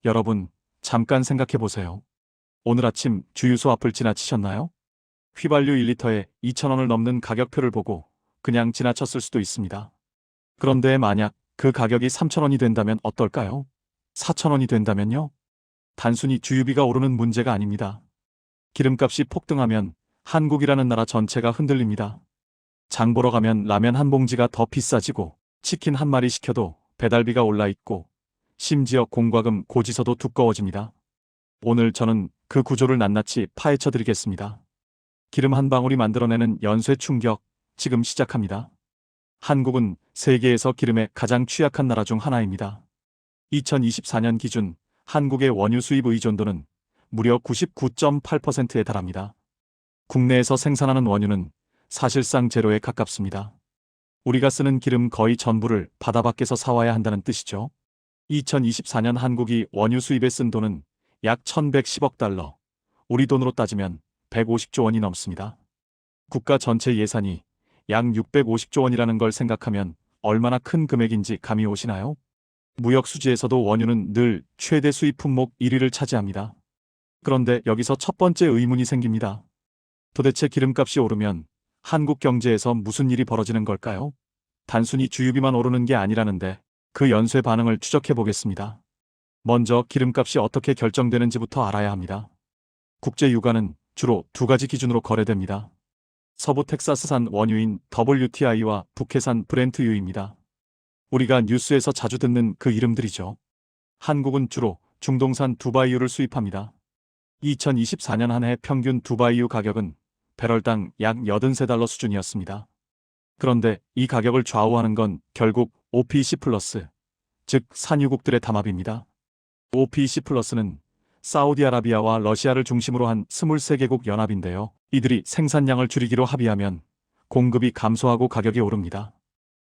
여러분, 잠깐 생각해 보세요. 오늘 아침 주유소 앞을 지나치셨나요? 휘발유 1리터에 2,000원을 넘는 가격표를 보고 그냥 지나쳤을 수도 있습니다. 그런데 만약 그 가격이 3,000원이 된다면 어떨까요? 4,000원이 된다면요? 단순히 주유비가 오르는 문제가 아닙니다. 기름값이 폭등하면 한국이라는 나라 전체가 흔들립니다. 장 보러 가면 라면 한 봉지가 더 비싸지고 치킨 한 마리 시켜도 배달비가 올라 있고 심지어 공과금 고지서도 두꺼워집니다. 오늘 저는 그 구조를 낱낱이 파헤쳐 드리겠습니다. 기름 한 방울이 만들어내는 연쇄 충격, 지금 시작합니다. 한국은 세계에서 기름에 가장 취약한 나라 중 하나입니다. 2024년 기준 한국의 원유 수입 의존도는 무려 99.8%에 달합니다. 국내에서 생산하는 원유는 사실상 제로에 가깝습니다. 우리가 쓰는 기름 거의 전부를 바다 밖에서 사와야 한다는 뜻이죠. 2024년 한국이 원유 수입에 쓴 돈은 약 1,110억 달러, 우리 돈으로 따지면 150조 원이 넘습니다. 국가 전체 예산이 약 650조 원이라는 걸 생각하면 얼마나 큰 금액인지 감이 오시나요? 무역 수지에서도 원유는 늘 최대 수입 품목 1위를 차지합니다. 그런데 여기서 첫 번째 의문이 생깁니다. 도대체 기름값이 오르면 한국 경제에서 무슨 일이 벌어지는 걸까요? 단순히 주유비만 오르는 게 아니라는데 그 연쇄 반응을 추적해 보겠습니다. 먼저 기름값이 어떻게 결정되는지부터 알아야 합니다. 국제 유가는 주로 두 가지 기준으로 거래됩니다. 서부 텍사스산 원유인 WTI와 북해산 브렌트유입니다. 우리가 뉴스에서 자주 듣는 그 이름들이죠. 한국은 주로 중동산 두바이유를 수입합니다. 2024년 한 해 평균 두바이유 가격은 배럴당 약 83달러 수준이었습니다. 그런데 이 가격을 좌우하는 건 결국 OPEC 플러스, 즉 산유국들의 담합입니다. OPEC 플러스는 사우디아라비아와 러시아를 중심으로 한 23개국 연합인데요. 이들이 생산량을 줄이기로 합의하면 공급이 감소하고 가격이 오릅니다.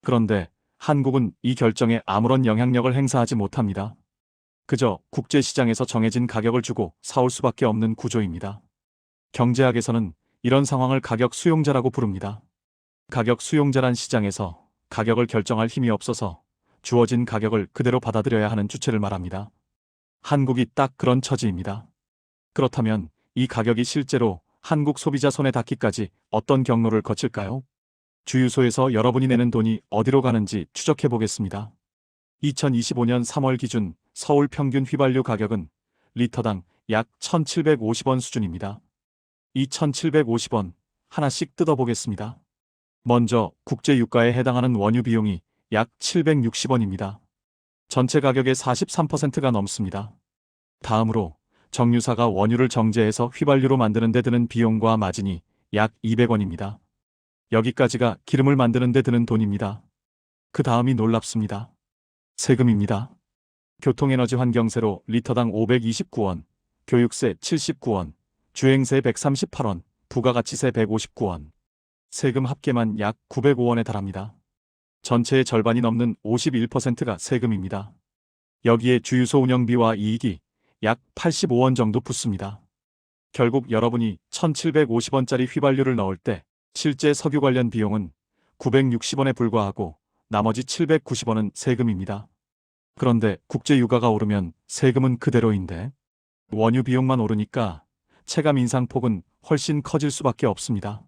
그런데 한국은 이 결정에 아무런 영향력을 행사하지 못합니다. 그저 국제시장에서 정해진 가격을 주고 사올 수밖에 없는 구조입니다. 경제학에서는 이런 상황을 가격 수용자라고 부릅니다. 가격 수용자란 시장에서 가격을 결정할 힘이 없어서 주어진 가격을 그대로 받아들여야 하는 주체를 말합니다. 한국이 딱 그런 처지입니다. 그렇다면 이 가격이 실제로 한국 소비자 손에 닿기까지 어떤 경로를 거칠까요? 주유소에서 여러분이 내는 돈이 어디로 가는지 추적해 보겠습니다. 2025년 3월 기준 서울 평균 휘발유 가격은 리터당 약 1,750원 수준입니다. 이 1,750원 하나씩 뜯어보겠습니다. 먼저 국제 유가에 해당하는 원유 비용이 약 760원입니다. 전체 가격의 43%가 넘습니다. 다음으로 정유사가 원유를 정제해서 휘발유로 만드는 데 드는 비용과 마진이 약 200원입니다. 여기까지가 기름을 만드는 데 드는 돈입니다. 그 다음이 놀랍습니다. 세금입니다. 교통에너지 환경세로 리터당 529원, 교육세 79원, 주행세 138원, 부가가치세 159원. 세금 합계만 약 905원에 달합니다. 전체의 절반이 넘는 51%가 세금입니다. 여기에 주유소 운영비와 이익이 약 85원 정도 붙습니다. 결국 여러분이 1,750원짜리 휘발유를 넣을 때 실제 석유 관련 비용은 960원에 불과하고 나머지 790원은 세금입니다. 그런데 국제 유가가 오르면 세금은 그대로인데 원유 비용만 오르니까 체감 인상폭은 훨씬 커질 수밖에 없습니다.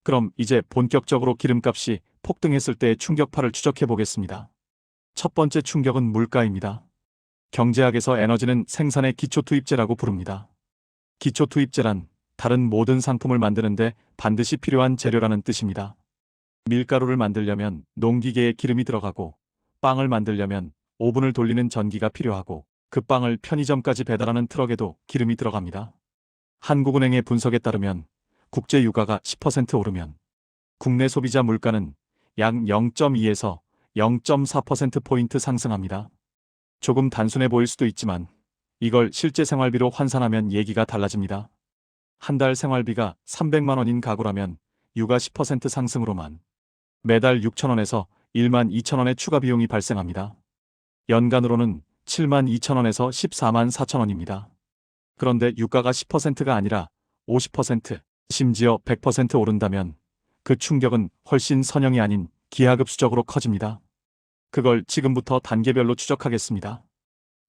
그럼 이제 본격적으로 기름값이 폭등했을 때의 충격파를 추적해 보겠습니다. 첫 번째 충격은 물가입니다. 경제학에서 에너지는 생산의 기초투입재라고 부릅니다. 기초투입재란 다른 모든 상품을 만드는데 반드시 필요한 재료라는 뜻입니다. 밀가루를 만들려면 농기계에 기름이 들어가고 빵을 만들려면 오븐을 돌리는 전기가 필요하고 그 빵을 편의점까지 배달하는 트럭에도 기름이 들어갑니다. 한국은행의 분석에 따르면 국제 유가가 10% 오르면 국내 소비자 물가는 약 0.2에서 0.4%포인트 상승합니다. 조금 단순해 보일 수도 있지만 이걸 실제 생활비로 환산하면 얘기가 달라집니다. 한 달 생활비가 300만 원인 가구라면 유가 10% 상승으로만 매달 6,000원에서 1만 2천원의 추가 비용이 발생합니다. 연간으로는 7만 2천원에서 14만 4천원입니다. 그런데 유가가 10%가 아니라 50%, 심지어 100% 오른다면 그 충격은 훨씬 선형이 아닌 기하급수적으로 커집니다. 그걸 지금부터 단계별로 추적하겠습니다.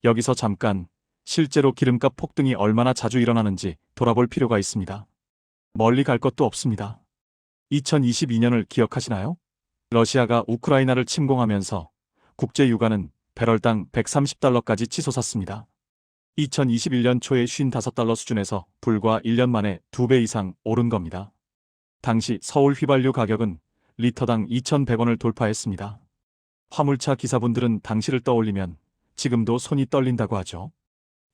여기서 잠깐 실제로 기름값 폭등이 얼마나 자주 일어나는지 돌아볼 필요가 있습니다. 멀리 갈 것도 없습니다. 2022년을 기억하시나요? 러시아가 우크라이나를 침공하면서 국제 유가는 배럴당 130달러까지 치솟았습니다. 2021년 초에 55달러 수준에서 불과 1년 만에 2배 이상 오른 겁니다. 당시 서울 휘발유 가격은 리터당 2,100원을 돌파했습니다. 화물차 기사분들은 당시를 떠올리면 지금도 손이 떨린다고 하죠.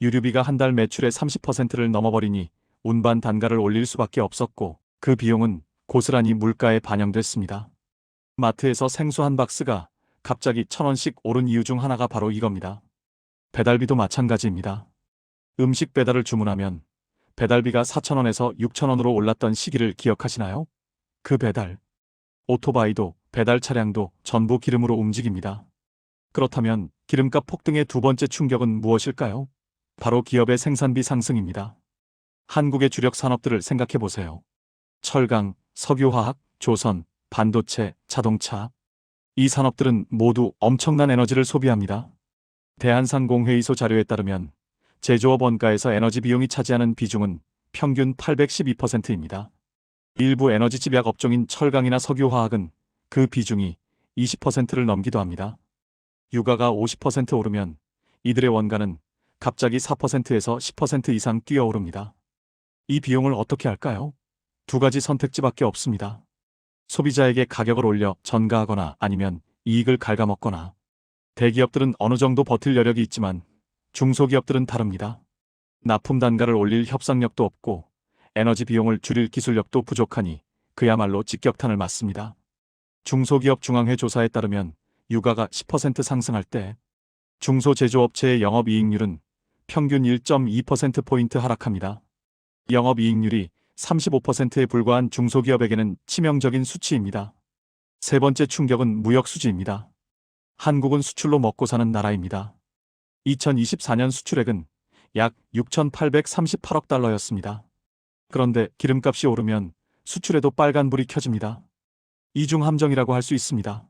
유류비가 한 달 매출의 30%를 넘어버리니 운반 단가를 올릴 수밖에 없었고 그 비용은 고스란히 물가에 반영됐습니다. 마트에서 생수 한 박스가 갑자기 1,000원씩 오른 이유 중 하나가 바로 이겁니다. 배달비도 마찬가지입니다. 음식 배달을 주문하면 배달비가 4,000원에서 6,000원으로 올랐던 시기를 기억하시나요? 그 배달. 오토바이도 배달 차량도 전부 기름으로 움직입니다. 그렇다면 기름값 폭등의 두 번째 충격은 무엇일까요? 바로 기업의 생산비 상승입니다. 한국의 주력 산업들을 생각해 보세요. 철강, 석유화학, 조선, 반도체, 자동차. 이 산업들은 모두 엄청난 에너지를 소비합니다. 대한상공회의소 자료에 따르면 제조업 원가에서 에너지 비용이 차지하는 비중은 평균 812%입니다. 일부 에너지 집약 업종인 철강이나 석유화학은 그 비중이 20%를 넘기도 합니다. 유가가 50% 오르면 이들의 원가는 갑자기 4%에서 10% 이상 뛰어오릅니다. 이 비용을 어떻게 할까요? 두 가지 선택지밖에 없습니다. 소비자에게 가격을 올려 전가하거나 아니면 이익을 갉아먹거나. 대기업들은 어느 정도 버틸 여력이 있지만 중소기업들은 다릅니다. 납품 단가를 올릴 협상력도 없고 에너지 비용을 줄일 기술력도 부족하니 그야말로 직격탄을 맞습니다. 중소기업 중앙회 조사에 따르면 유가가 10% 상승할 때 중소제조업체의 영업이익률은 평균 1.2%포인트 하락합니다. 영업이익률이 35%에 불과한 중소기업에게는 치명적인 수치입니다. 세 번째 충격은 무역 수지입니다. 한국은 수출로 먹고 사는 나라입니다. 2024년 수출액은 약 6,838억 달러였습니다. 그런데 기름값이 오르면 수출에도 빨간불이 켜집니다. 이중함정이라고 할 수 있습니다.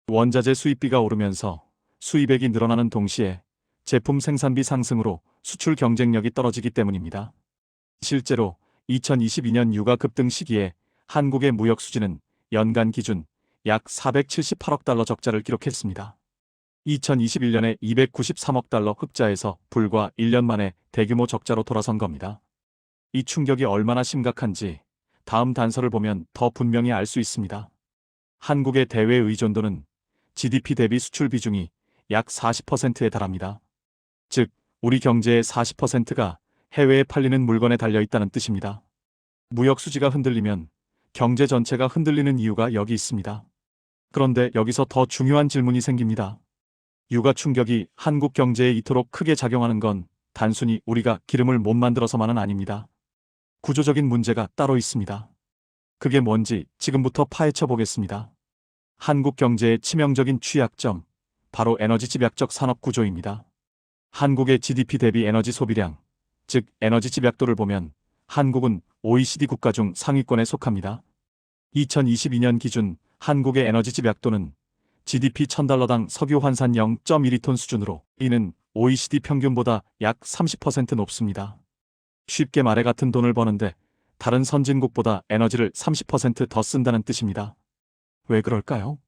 원자재 수입비가 오르면서 수입액이 늘어나는 동시에 제품 생산비 상승으로 수출 경쟁력이 떨어지기 때문입니다. 실제로 2022년 유가 급등 시기에 한국의 무역 수지는 연간 기준 약 478억 달러 적자를 기록했습니다. 2021년에 293억 달러 흑자에서 불과 1년 만에 대규모 적자로 돌아선 겁니다. 이 충격이 얼마나 심각한지 다음 단서를 보면 더 분명히 알 수 있습니다. 한국의 대외 의존도는 GDP 대비 수출 비중이 약 40%에 달합니다. 즉, 우리 경제의 40%가 해외에 팔리는 물건에 달려있다는 뜻입니다. 무역 수지가 흔들리면 경제 전체가 흔들리는 이유가 여기 있습니다. 그런데 여기서 더 중요한 질문이 생깁니다. 유가 충격이 한국 경제에 이토록 크게 작용하는 건 단순히 우리가 기름을 못 만들어서만은 아닙니다. 구조적인 문제가 따로 있습니다. 그게 뭔지 지금부터 파헤쳐 보겠습니다. 한국 경제의 치명적인 취약점, 바로 에너지 집약적 산업 구조입니다. 한국의 GDP 대비 에너지 소비량, 즉 에너지 집약도를 보면 한국은 OECD 국가 중 상위권에 속합니다. 2022년 기준 한국의 에너지 집약도는 GDP 1,000달러당 석유 환산 0.12톤 수준으로 이는 OECD 평균보다 약 30% 높습니다. 쉽게 말해 같은 돈을 버는데 다른 선진국보다 에너지를 30% 더 쓴다는 뜻입니다. 왜 그럴까요?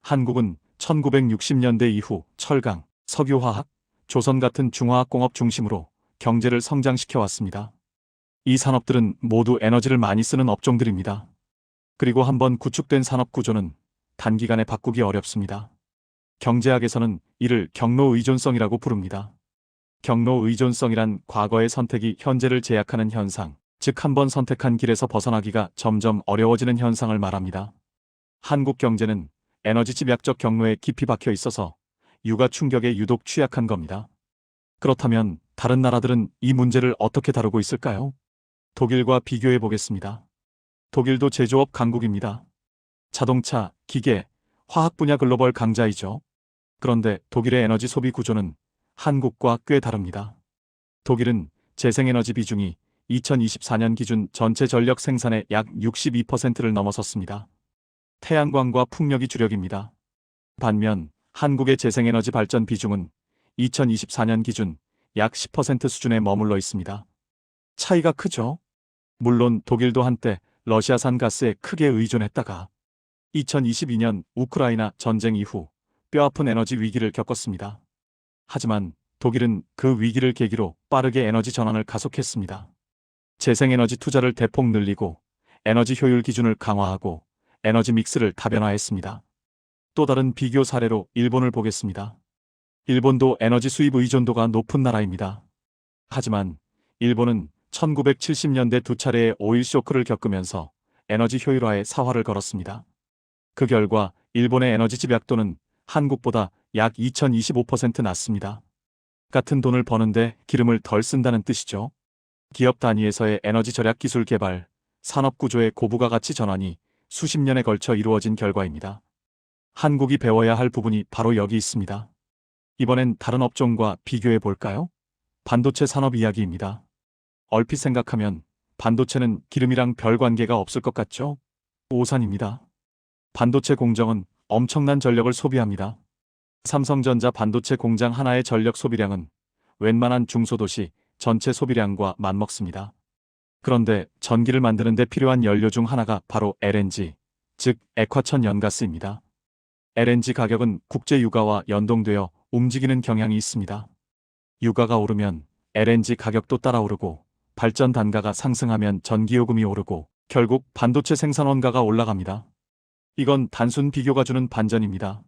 한국은 1960년대 이후 철강, 석유화학, 조선 같은 중화학공업 중심으로 경제를 성장시켜 왔습니다. 이 산업들은 모두 에너지를 많이 쓰는 업종들입니다. 그리고 한번 구축된 산업 구조는 단기간에 바꾸기 어렵습니다. 경제학에서는 이를 경로 의존성이라고 부릅니다. 경로 의존성이란 과거의 선택이 현재를 제약하는 현상, 즉 한번 선택한 길에서 벗어나기가 점점 어려워지는 현상을 말합니다. 한국 경제는 에너지 집약적 경로에 깊이 박혀 있어서 유가 충격에 유독 취약한 겁니다. 그렇다면 다른 나라들은 이 문제를 어떻게 다루고 있을까요? 독일과 비교해 보겠습니다. 독일도 제조업 강국입니다. 자동차, 기계, 화학 분야 글로벌 강자이죠. 그런데 독일의 에너지 소비 구조는 한국과 꽤 다릅니다. 독일은 재생에너지 비중이 2024년 기준 전체 전력 생산의 약 62%를 넘어섰습니다. 태양광과 풍력이 주력입니다. 반면 한국의 재생에너지 발전 비중은 2024년 기준 약 10% 수준에 머물러 있습니다. 차이가 크죠? 물론 독일도 한때 러시아산 가스에 크게 의존했다가 2022년 우크라이나 전쟁 이후 뼈아픈 에너지 위기를 겪었습니다. 하지만 독일은 그 위기를 계기로 빠르게 에너지 전환을 가속했습니다. 재생에너지 투자를 대폭 늘리고 에너지 효율 기준을 강화하고 에너지 믹스를 다변화했습니다. 또 다른 비교 사례로 일본을 보겠습니다. 일본도 에너지 수입 의존도가 높은 나라입니다. 하지만 일본은 1970년대 두 차례의 오일 쇼크를 겪으면서 에너지 효율화에 사활을 걸었습니다. 그 결과 일본의 에너지 집약도는 한국보다 약 2025% 낮습니다. 같은 돈을 버는데 기름을 덜 쓴다는 뜻이죠. 기업 단위에서의 에너지 절약 기술 개발, 산업 구조의 고부가 가치 전환이 수십 년에 걸쳐 이루어진 결과입니다. 한국이 배워야 할 부분이 바로 여기 있습니다. 이번엔 다른 업종과 비교해 볼까요? 반도체 산업 이야기입니다. 얼핏 생각하면 반도체는 기름이랑 별 관계가 없을 것 같죠? 오산입니다. 반도체 공정은 엄청난 전력을 소비합니다. 삼성전자 반도체 공장 하나의 전력 소비량은 웬만한 중소도시 전체 소비량과 맞먹습니다. 그런데 전기를 만드는 데 필요한 연료 중 하나가 바로 LNG, 즉 액화천연가스입니다. LNG 가격은 국제 유가와 연동되어 움직이는 경향이 있습니다. 유가가 오르면 LNG 가격도 따라 오르고 발전 단가가 상승하면 전기요금이 오르고 결국 반도체 생산 원가가 올라갑니다. 이건 단순 비교가 주는 반전입니다.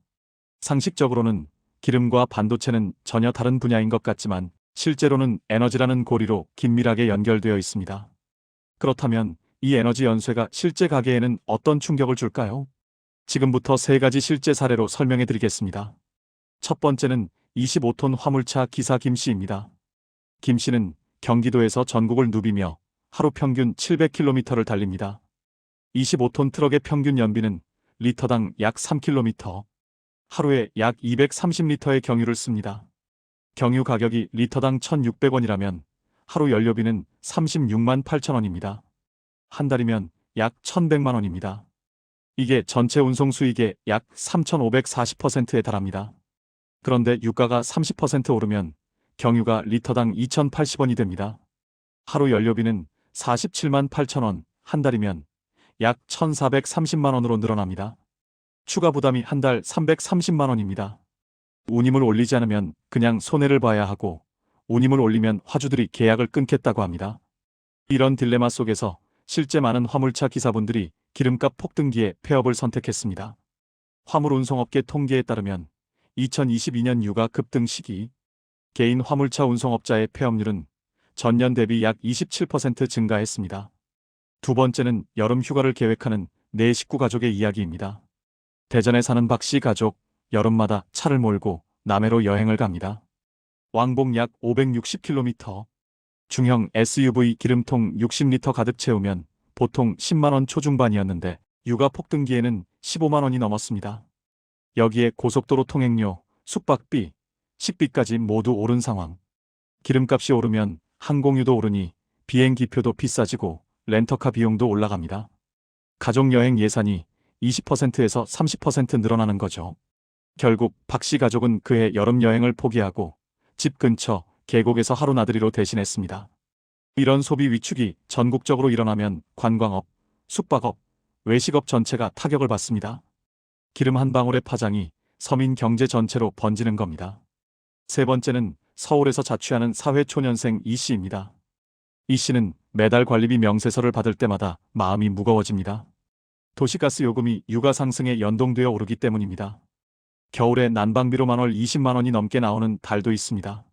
상식적으로는 기름과 반도체는 전혀 다른 분야인 것 같지만 실제로는 에너지라는 고리로 긴밀하게 연결되어 있습니다. 그렇다면 이 에너지 연쇄가 실제 가계에는 어떤 충격을 줄까요? 지금부터 세 가지 실제 사례로 설명해 드리겠습니다. 첫 번째는 25톤 화물차 기사 김 씨입니다. 김 씨는 경기도에서 전국을 누비며 하루 평균 700km를 달립니다. 25톤 트럭의 평균 연비는 리터당 약 3km, 하루에 약 230리터의 경유를 씁니다. 경유 가격이 리터당 1,600원이라면 하루 연료비는 36만 8천 원입니다. 한 달이면 약 1,100만 원입니다. 이게 전체 운송 수익의 약 3,540%에 달합니다. 그런데 유가가 30% 오르면 경유가 리터당 2,080원이 됩니다. 하루 연료비는 47만 8천 원, 한 달이면 약 1,430만 원으로 늘어납니다. 추가 부담이 한 달 330만 원입니다. 운임을 올리지 않으면 그냥 손해를 봐야 하고 운임을 올리면 화주들이 계약을 끊겠다고 합니다. 이런 딜레마 속에서 실제 많은 화물차 기사분들이 기름값 폭등기에 폐업을 선택했습니다. 화물운송업계 통계에 따르면 2022년 유가 급등 시기 개인 화물차 운송업자의 폐업률은 전년 대비 약 27% 증가했습니다. 두 번째는 여름 휴가를 계획하는 네 식구 가족의 이야기입니다. 대전에 사는 박 씨 가족, 여름마다 차를 몰고 남해로 여행을 갑니다. 왕복 약 560km, 중형 SUV 기름통 60리터 가득 채우면 보통 10만원 초중반이었는데 유가 폭등기에는 15만원이 넘었습니다. 여기에 고속도로 통행료, 숙박비, 식비까지 모두 오른 상황. 기름값이 오르면 항공유도 오르니 비행기표도 비싸지고 렌터카 비용도 올라갑니다. 가족여행 예산이 20%에서 30% 늘어나는 거죠. 결국 박 씨 가족은 그해 여름 여행을 포기하고 집 근처 계곡에서 하루 나들이로 대신했습니다. 이런 소비 위축이 전국적으로 일어나면 관광업, 숙박업, 외식업 전체가 타격을 받습니다. 기름 한 방울의 파장이 서민 경제 전체로 번지는 겁니다. 세 번째는 서울에서 자취하는 사회초년생 이 씨입니다. 이 씨는 매달 관리비 명세서를 받을 때마다 마음이 무거워집니다. 도시가스 요금이 유가 상승에 연동되어 오르기 때문입니다. 겨울에 난방비로 만월 20만 원이 넘게 나오는 달도 있습니다.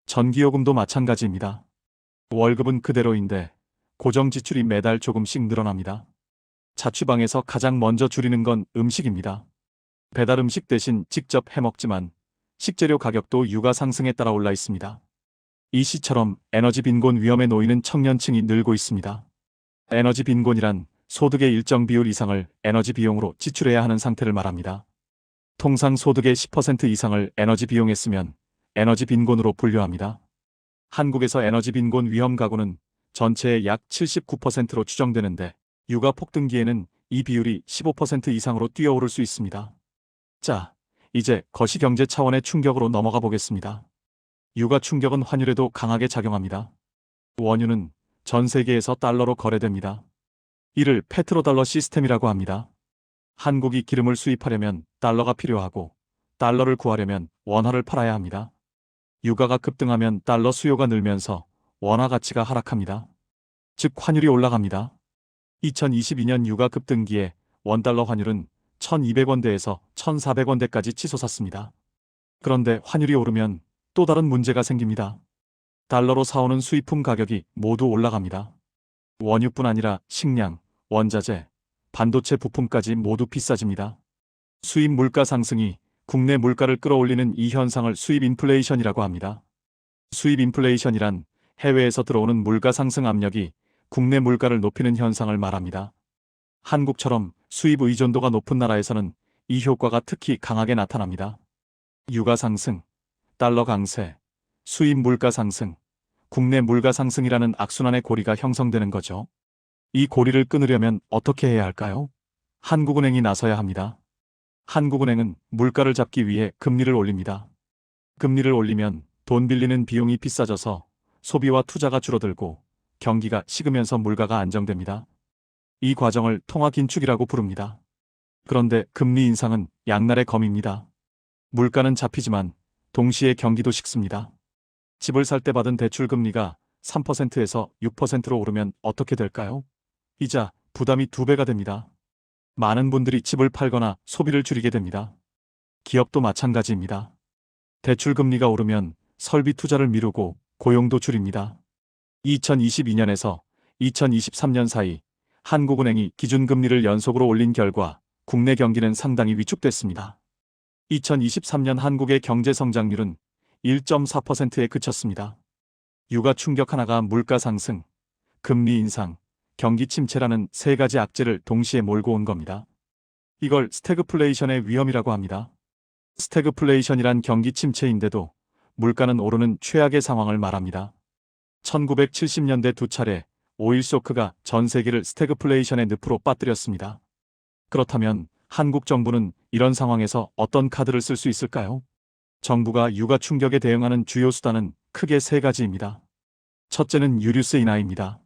전기요금도 마찬가지입니다. 월급은 그대로인데 고정 지출이 매달 조금씩 늘어납니다. 자취방에서 가장 먼저 줄이는 건 음식입니다. 배달 음식 대신 직접 해먹지만 식재료 가격도 유가 상승에 따라 올라 있습니다. 이 씨처럼 에너지 빈곤 위험에 놓이는 청년층이 늘고 있습니다. 에너지 빈곤이란 소득의 일정 비율 이상을 에너지 비용으로 지출해야 하는 상태를 말합니다. 통상 소득의 10% 이상을 에너지 비용에 쓰면 에너지 빈곤으로 분류합니다. 한국에서 에너지 빈곤 위험 가구는 전체의 약 79%로 추정되는데 유가 폭등기에는 이 비율이 15% 이상으로 뛰어오를 수 있습니다. 자, 이제 거시경제 차원의 충격으로 넘어가 보겠습니다. 유가 충격은 환율에도 강하게 작용합니다. 원유는 전 세계에서 달러로 거래됩니다. 이를 페트로달러 시스템이라고 합니다. 한국이 기름을 수입하려면 달러가 필요하고 달러를 구하려면 원화를 팔아야 합니다. 유가가 급등하면 달러 수요가 늘면서 원화 가치가 하락합니다. 즉 환율이 올라갑니다. 2022년 유가 급등기에 원달러 환율은 1200원대에서 1400원대까지 치솟았습니다. 그런데 환율이 오르면 또 다른 문제가 생깁니다. 달러로 사오는 수입품 가격이 모두 올라갑니다. 원유뿐 아니라 식량, 원자재, 반도체 부품까지 모두 비싸집니다. 수입 물가 상승이 국내 물가를 끌어올리는 이 현상을 수입 인플레이션이라고 합니다. 수입 인플레이션이란 해외에서 들어오는 물가 상승 압력이 국내 물가를 높이는 현상을 말합니다. 한국처럼 수입 의존도가 높은 나라에서는 이 효과가 특히 강하게 나타납니다. 유가 상승, 달러 강세, 수입 물가 상승, 국내 물가 상승이라는 악순환의 고리가 형성되는 거죠. 이 고리를 끊으려면 어떻게 해야 할까요? 한국은행이 나서야 합니다. 한국은행은 물가를 잡기 위해 금리를 올립니다. 금리를 올리면 돈 빌리는 비용이 비싸져서 소비와 투자가 줄어들고 경기가 식으면서 물가가 안정됩니다. 이 과정을 통화 긴축이라고 부릅니다. 그런데 금리 인상은 양날의 검입니다. 물가는 잡히지만 동시에 경기도 식습니다. 집을 살 때 받은 대출 금리가 3%에서 6%로 오르면 어떻게 될까요? 이자, 부담이 2배가 됩니다. 많은 분들이 집을 팔거나 소비를 줄이게 됩니다. 기업도 마찬가지입니다. 대출 금리가 오르면 설비 투자를 미루고 고용도 줄입니다. 2022년에서 2023년 사이 한국은행이 기준금리를 연속으로 올린 결과 국내 경기는 상당히 위축됐습니다. 2023년 한국의 경제 성장률은 1.4%에 그쳤습니다. 유가 충격 하나가 물가 상승, 금리 인상, 경기 침체라는 세 가지 악재를 동시에 몰고 온 겁니다. 이걸 스태그플레이션의 위험이라고 합니다. 스태그플레이션이란 경기 침체인데도 물가는 오르는 최악의 상황을 말합니다. 1970년대 두 차례 오일 쇼크가 전 세계를 스태그플레이션의 늪으로 빠뜨렸습니다. 그렇다면 한국 정부는 이런 상황에서 어떤 카드를 쓸 수 있을까요? 정부가 유가 충격에 대응하는 주요 수단은 크게 세 가지입니다. 첫째는 유류세 인하입니다.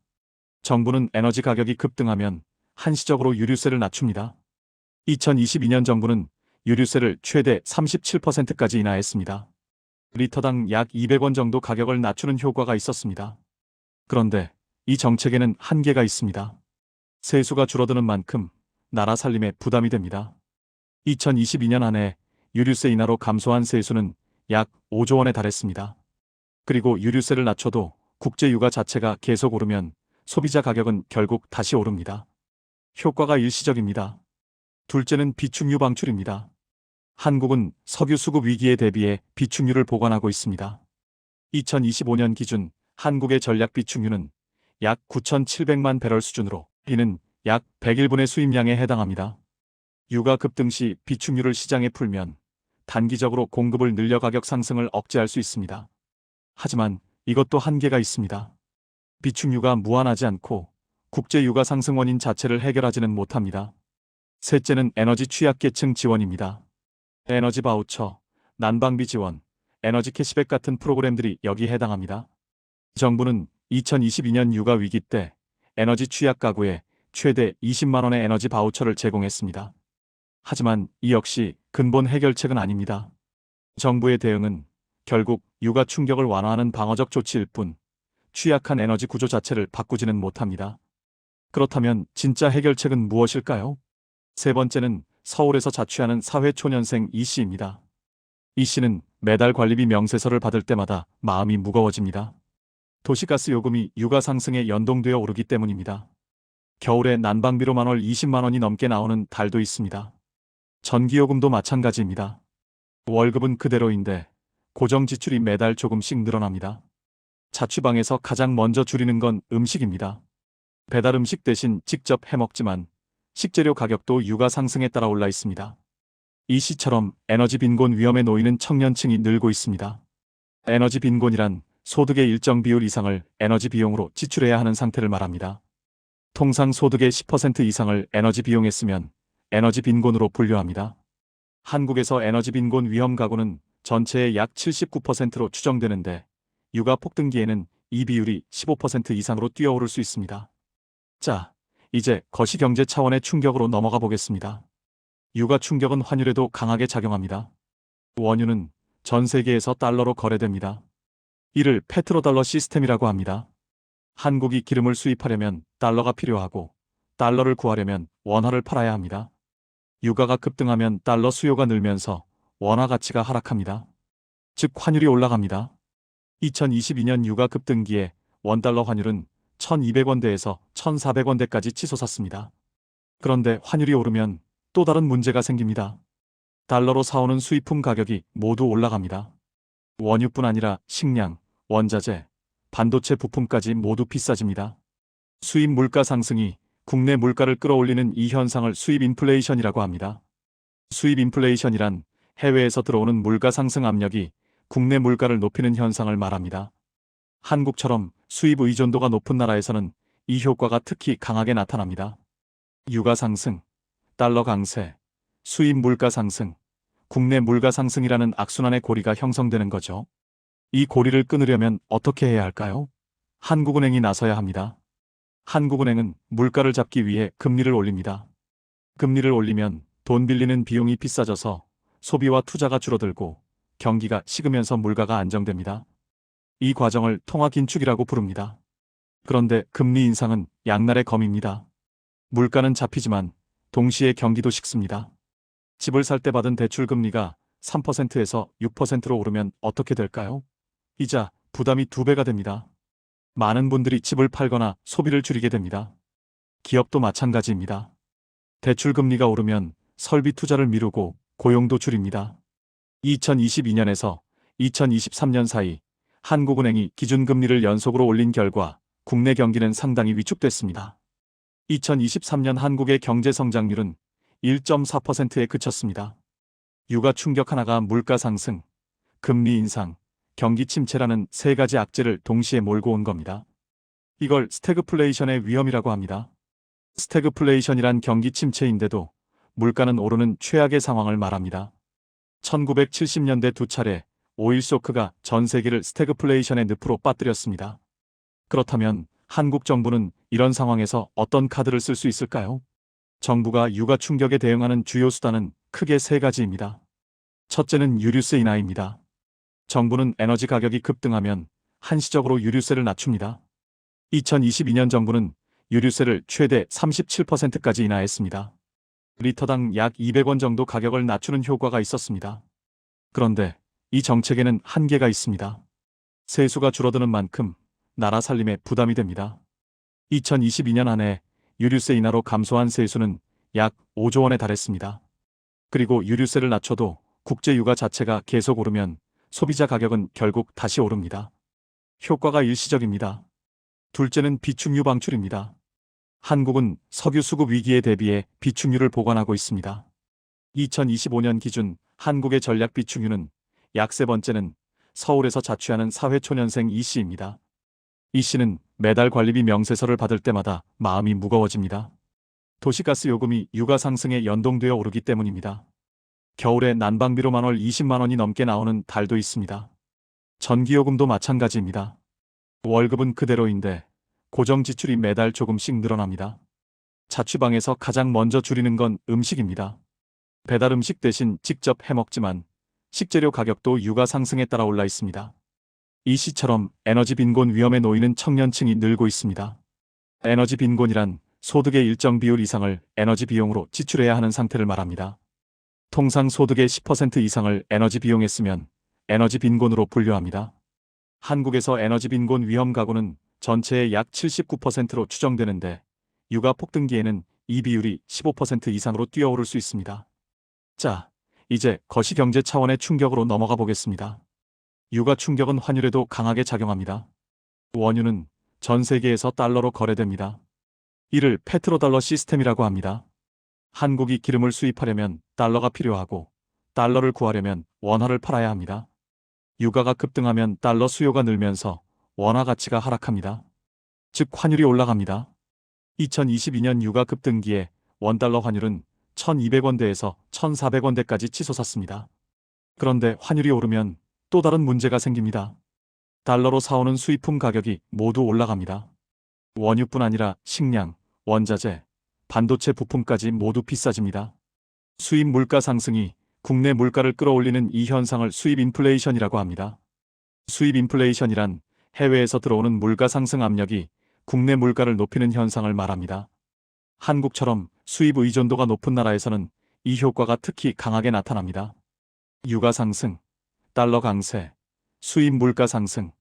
정부는 에너지 가격이 급등하면 한시적으로 유류세를 낮춥니다. 2022년 정부는 유류세를 최대 37%까지 인하했습니다. 리터당 약 200원 정도 가격을 낮추는 효과가 있었습니다. 그런데 이 정책에는 한계가 있습니다. 세수가 줄어드는 만큼 나라 살림에 부담이 됩니다. 2022년 안에 유류세 인하로 감소한 세수는 약 5조 원에 달했습니다. 그리고 유류세를 낮춰도 국제유가 자체가 계속 오르면 소비자 가격은 결국 다시 오릅니다. 효과가 일시적입니다. 둘째는 비축유 방출입니다. 한국은 석유 수급 위기에 대비해 비축유를 보관하고 있습니다. 2025년 기준 한국의 전략 비축유는 약 9,700만 배럴 수준으로 이는 약 100일분의 수입량에 해당합니다. 유가 급등 시 비축유를 시장에 풀면 단기적으로 공급을 늘려 가격 상승을 억제할 수 있습니다. 하지만 이것도 한계가 있습니다. 비축유가 무한하지 않고 국제유가 상승 원인 자체를 해결하지는 못합니다. 셋째는 에너지 취약계층 지원입니다. 에너지 바우처, 난방비 지원, 에너지 캐시백 같은 프로그램들이 여기에 해당합니다. 정부는 2022년 유가 위기 때 에너지 취약 가구에 최대 20만 원의 에너지 바우처를 제공했습니다. 하지만 이 역시 근본 해결책은 아닙니다. 정부의 대응은 결국 유가 충격을 완화하는 방어적 조치일 뿐 취약한 에너지 구조 자체를 바꾸지는 못합니다. 그렇다면 진짜 해결책은 무엇일까요? 세 번째는 서울에서 자취하는 사회초년생 이 씨입니다. 이 씨는 매달 관리비 명세서를 받을 때마다 마음이 무거워집니다. 도시가스 요금이 유가 상승에 연동되어 오르기 때문입니다. 겨울에 난방비로만 월 20만 원이 넘게 나오는 달도 있습니다. 전기요금도 마찬가지입니다. 월급은 그대로인데 고정 지출이 매달 조금씩 늘어납니다. 자취방에서 가장 먼저 줄이는 건 음식입니다. 배달 음식 대신 직접 해먹지만 식재료 가격도 유가 상승에 따라 올라 있습니다. 이 씨처럼 에너지 빈곤 위험에 놓이는 청년층이 늘고 있습니다. 에너지 빈곤이란 소득의 일정 비율 이상을 에너지 비용으로 지출해야 하는 상태를 말합니다. 통상 소득의 10% 이상을 에너지 비용에 쓰면 에너지 빈곤으로 분류합니다. 한국에서 에너지 빈곤 위험 가구는 전체의 약 79%로 추정되는데 유가 폭등기에는 이 비율이 15% 이상으로 뛰어오를 수 있습니다. 자, 이제 거시경제 차원의 충격으로 넘어가 보겠습니다. 유가 충격은 환율에도 강하게 작용합니다. 원유는 전 세계에서 달러로 거래됩니다. 이를 페트로달러 시스템이라고 합니다. 한국이 기름을 수입하려면 달러가 필요하고 달러를 구하려면 원화를 팔아야 합니다. 유가가 급등하면 달러 수요가 늘면서 원화 가치가 하락합니다. 즉 환율이 올라갑니다. 2022년 유가 급등기에 원달러 환율은 1200원대에서 1400원대까지 치솟았습니다. 그런데 환율이 오르면 또 다른 문제가 생깁니다. 달러로 사오는 수입품 가격이 모두 올라갑니다. 원유뿐 아니라 식량, 원자재, 반도체 부품까지 모두 비싸집니다. 수입 물가 상승이 국내 물가를 끌어올리는 이 현상을 수입 인플레이션이라고 합니다. 수입 인플레이션이란 해외에서 들어오는 물가 상승 압력이 국내 물가를 높이는 현상을 말합니다. 한국처럼 수입 의존도가 높은 나라에서는 이 효과가 특히 강하게 나타납니다. 유가 상승, 달러 강세, 수입 물가 상승, 국내 물가 상승이라는 악순환의 고리가 형성되는 거죠. 이 고리를 끊으려면 어떻게 해야 할까요? 한국은행이 나서야 합니다. 한국은행은 물가를 잡기 위해 금리를 올립니다. 금리를 올리면 돈 빌리는 비용이 비싸져서 소비와 투자가 줄어들고 경기가 식으면서 물가가 안정됩니다. 이 과정을 통화 긴축이라고 부릅니다. 그런데 금리 인상은 양날의 검입니다. 물가는 잡히지만 동시에 경기도 식습니다. 집을 살 때 받은 대출 금리가 3%에서 6%로 오르면 어떻게 될까요? 이자, 부담이 2배가 됩니다. 많은 분들이 집을 팔거나 소비를 줄이게 됩니다. 기업도 마찬가지입니다. 대출 금리가 오르면 설비 투자를 미루고 고용도 줄입니다. 2022년에서 2023년 사이 한국은행이 기준금리를 연속으로 올린 결과 국내 경기는 상당히 위축됐습니다. 2023년 한국의 경제 성장률은 1.4%에 그쳤습니다. 유가 충격 하나가 물가 상승, 금리 인상, 경기 침체라는 세 가지 악재를 동시에 몰고 온 겁니다. 이걸 스태그플레이션의 위험이라고 합니다. 스태그플레이션이란 경기 침체인데도 물가는 오르는 최악의 상황을 말합니다. 1970년대 두 차례 오일 쇼크가 전 세계를 스태그플레이션의 늪으로 빠뜨렸습니다. 그렇다면 한국 정부는 이런 상황에서 어떤 카드를 쓸 수 있을까요? 정부가 유가 충격에 대응하는 주요 수단은 크게 세 가지입니다. 첫째는 유류세 인하입니다. 정부는 에너지 가격이 급등하면 한시적으로 유류세를 낮춥니다. 2022년 정부는 유류세를 최대 37%까지 인하했습니다. 리터당 약 200원 정도 가격을 낮추는 효과가 있었습니다. 그런데 이 정책에는 한계가 있습니다. 세수가 줄어드는 만큼 나라 살림에 부담이 됩니다. 2022년 안에 유류세 인하로 감소한 세수는 약 5조 원에 달했습니다. 그리고 유류세를 낮춰도 국제 유가 자체가 계속 오르면 소비자 가격은 결국 다시 오릅니다. 효과가 일시적입니다. 둘째는 비축유 방출입니다. 한국은 석유 수급 위기에 대비해 비축유를 보관하고 있습니다. 2025년 기준 한국의 전략 비축유는 약 세 번째는 서울에서 자취하는 사회초년생 이 씨입니다. 이 씨는 매달 관리비 명세서를 받을 때마다 마음이 무거워집니다. 도시가스 요금이 유가 상승에 연동되어 오르기 때문입니다. 겨울에 난방비로만 월 20만 원이 넘게 나오는 달도 있습니다. 전기요금도 마찬가지입니다. 월급은 그대로인데 고정 지출이 매달 조금씩 늘어납니다. 자취방에서 가장 먼저 줄이는 건 음식입니다. 배달 음식 대신 직접 해먹지만 식재료 가격도 유가 상승에 따라 올라 있습니다. 이 씨처럼 에너지 빈곤 위험에 놓이는 청년층이 늘고 있습니다. 에너지 빈곤이란 소득의 일정 비율 이상을 에너지 비용으로 지출해야 하는 상태를 말합니다. 통상 소득의 10% 이상을 에너지 비용에 쓰면 에너지 빈곤으로 분류합니다. 한국에서 에너지 빈곤 위험 가구는 전체의 약 79%로 추정되는데 유가 폭등기에는 이 비율이 15% 이상으로 뛰어오를 수 있습니다. 자, 이제 거시경제 차원의 충격으로 넘어가 보겠습니다. 유가 충격은 환율에도 강하게 작용합니다. 원유는 전 세계에서 달러로 거래됩니다. 이를 페트로달러 시스템이라고 합니다. 한국이 기름을 수입하려면 달러가 필요하고 달러를 구하려면 원화를 팔아야 합니다. 유가가 급등하면 달러 수요가 늘면서 원화 가치가 하락합니다. 즉 환율이 올라갑니다. 2022년 유가 급등기에 원달러 환율은 1200원대에서 1400원대까지 치솟았습니다. 그런데 환율이 오르면 또 다른 문제가 생깁니다. 달러로 사오는 수입품 가격이 모두 올라갑니다. 원유뿐 아니라 식량, 원자재, 반도체 부품까지 모두 비싸집니다. 수입 물가 상승이 국내 물가를 끌어올리는 이 현상을 수입 인플레이션이라고 합니다. 수입 인플레이션이란 해외에서 들어오는 물가 상승 압력이 국내 물가를 높이는 현상을 말합니다. 한국처럼 수입 의존도가 높은 나라에서는 이 효과가 특히 강하게 나타납니다. 유가 상승, 달러 강세, 수입 물가 상승,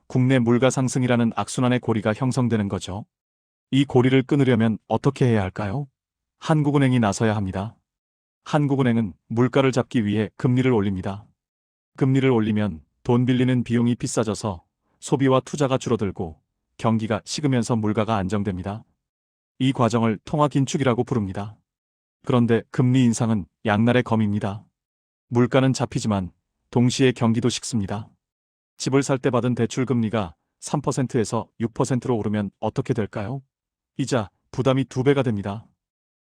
국내 물가 상승이라는 악순환의 고리가 형성되는 거죠. 이 고리를 끊으려면 어떻게 해야 할까요? 한국은행이 나서야 합니다. 한국은행은 물가를 잡기 위해 금리를 올립니다. 금리를 올리면 돈 빌리는 비용이 비싸져서 소비와 투자가 줄어들고 경기가 식으면서 물가가 안정됩니다. 이 과정을 통화 긴축이라고 부릅니다. 그런데 금리 인상은 양날의 검입니다. 물가는 잡히지만 동시에 경기도 식습니다. 집을 살 때 받은 대출 금리가 3%에서 6%로 오르면 어떻게 될까요? 이자, 부담이 2배가 됩니다.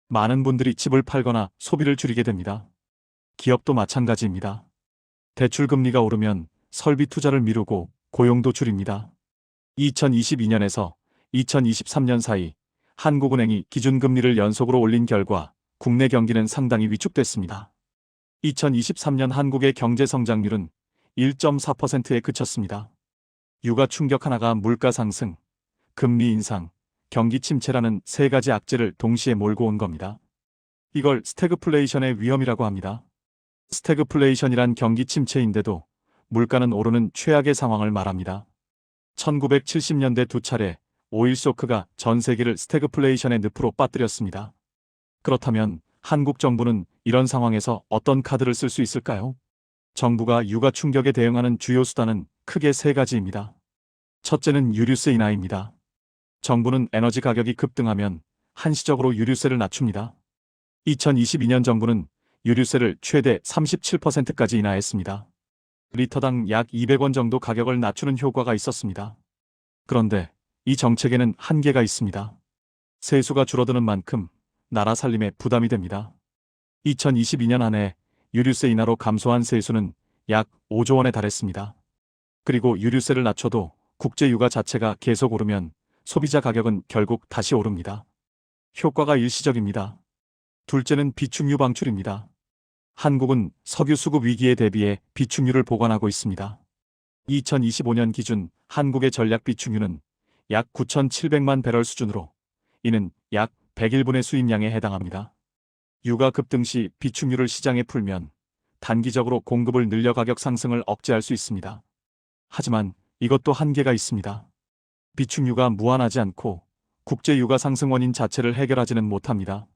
많은 분들이 집을 팔거나 소비를 줄이게 됩니다. 기업도 마찬가지입니다. 대출 금리가 오르면 설비 투자를 미루고 고용도 줄입니다. 2022년에서 2023년 사이 한국은행이 기준금리를 연속으로 올린 결과 국내 경기는 상당히 위축됐습니다. 2023년 한국의 경제 성장률은 1.4%에 그쳤습니다. 유가 충격 하나가 물가 상승, 금리 인상, 경기 침체라는 세 가지 악재를 동시에 몰고 온 겁니다. 이걸 스태그플레이션의 위험이라고 합니다. 스태그플레이션이란 경기 침체인데도 물가는 오르는 최악의 상황을 말합니다. 1970년대 두 차례 오일 쇼크가 전 세계를 스태그플레이션의 늪으로 빠뜨렸습니다. 그렇다면 한국 정부는 이런 상황에서 어떤 카드를 쓸 수 있을까요? 정부가 유가 충격에 대응하는 주요 수단은 크게 세 가지입니다. 첫째는 유류세 인하입니다. 정부는 에너지 가격이 급등하면 한시적으로 유류세를 낮춥니다. 2022년 정부는 유류세를 최대 37%까지 인하했습니다. 리터당 약 200원 정도 가격을 낮추는 효과가 있었습니다. 그런데 이 정책에는 한계가 있습니다. 세수가 줄어드는 만큼 나라 살림에 부담이 됩니다. 2022년 안에 유류세 인하로 감소한 세수는 약 5조 원에 달했습니다. 그리고 유류세를 낮춰도 국제 유가 자체가 계속 오르면 소비자 가격은 결국 다시 오릅니다. 효과가 일시적입니다. 둘째는 비축유 방출입니다. 한국은 석유 수급 위기에 대비해 비축유를 보관하고 있습니다. 2025년 기준 한국의 전략 비축유는 약 9,700만 배럴 수준으로 이는 약 100일분의 수입량에 해당합니다. 유가 급등 시 비축유를 시장에 풀면 단기적으로 공급을 늘려 가격 상승을 억제할 수 있습니다. 하지만 이것도 한계가 있습니다. 비축유가 무한하지 않고 국제 유가 상승 원인 자체를 해결하지는 못합니다.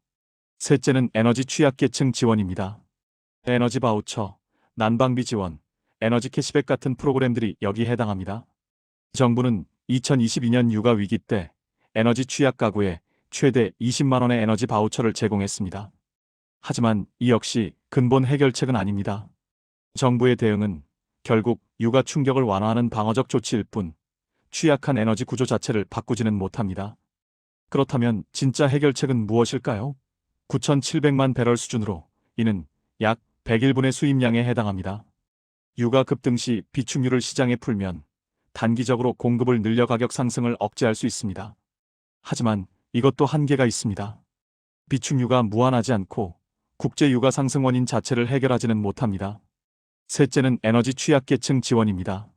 셋째는 에너지 취약계층 지원입니다. 에너지 바우처, 난방비 지원, 에너지 캐시백 같은 프로그램들이 여기에 해당합니다. 정부는 2022년 유가 위기 때 에너지 취약 가구에 최대 20만 원의 에너지 바우처를 제공했습니다. 하지만 이 역시 근본 해결책은 아닙니다. 정부의 대응은 결국 유가 충격을 완화하는 방어적 조치일 뿐 취약한 에너지 구조 자체를 바꾸지는 못합니다. 그렇다면 진짜 해결책은 무엇일까요? 9,700만 배럴 수준으로 이는 약 100일분의 수입량에 해당합니다. 유가 급등 시 비축유를 시장에 풀면 단기적으로 공급을 늘려 가격 상승을 억제할 수 있습니다. 하지만 이것도 한계가 있습니다. 비축유가 무한하지 않고 국제 유가 상승 원인 자체를 해결하지는 못합니다. 셋째는 에너지 취약계층 지원입니다.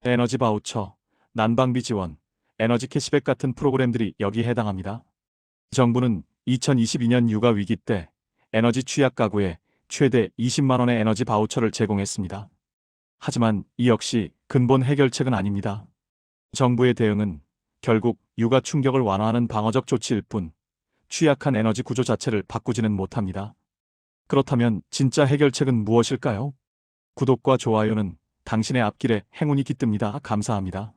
에너지 바우처, 난방비 지원, 에너지 캐시백 같은 프로그램들이 여기에 해당합니다. 정부는 2022년 유가 위기 때 에너지 취약 가구에 최대 20만 원의 에너지 바우처를 제공했습니다. 하지만 이 역시 근본 해결책은 아닙니다. 정부의 대응은 결국 유가 충격을 완화하는 방어적 조치일 뿐 취약한 에너지 구조 자체를 바꾸지는 못합니다. 그렇다면 진짜 해결책은 무엇일까요? 구독과 좋아요는 당신의 앞길에 행운이 깃듭니다. 감사합니다.